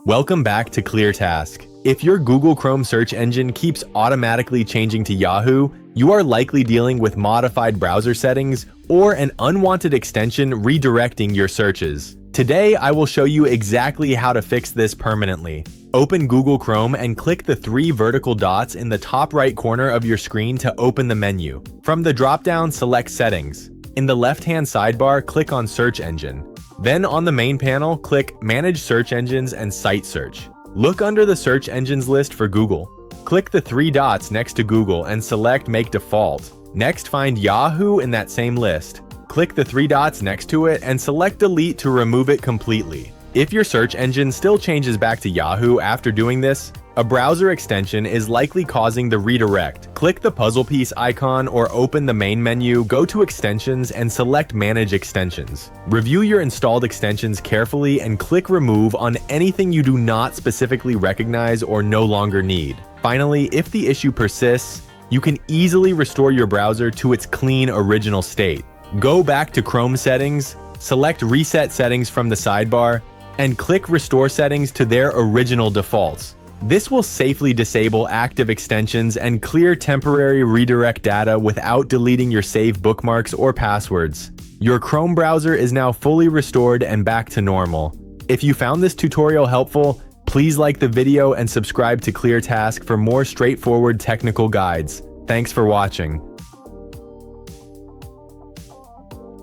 Welcome back to ClearTask. If your Google Chrome search engine keeps automatically changing to Yahoo, you are likely dealing with modified browser settings or an unwanted extension redirecting your searches. Today, I will show you exactly how to fix this permanently. Open Google Chrome and click the three vertical dots in the top right corner of your screen to open the menu. From the drop-down, select Settings. In the left-hand sidebar, click on Search Engine. Then on the main panel, click Manage Search Engines and Site Search. Look under the search engines list for Google. Click the three dots next to Google and select Make Default. Next, find Yahoo in that same list. Click the three dots next to it and select Delete to remove it completely. If your search engine still changes back to Yahoo after doing this, a browser extension is likely causing the redirect. Click the puzzle piece icon or open the main menu, go to Extensions and select Manage Extensions. Review your installed extensions carefully and click Remove on anything you do not specifically recognize or no longer need. Finally, if the issue persists, you can easily restore your browser to its clean original state. Go back to Chrome settings, select Reset Settings from the sidebar, and click Restore Settings to their original defaults. This will safely disable active extensions and clear temporary redirect data without deleting your saved bookmarks or passwords. Your Chrome browser is now fully restored and back to normal. If you found this tutorial helpful, please like the video and subscribe to ClearTask for more straightforward technical guides. Thanks for watching.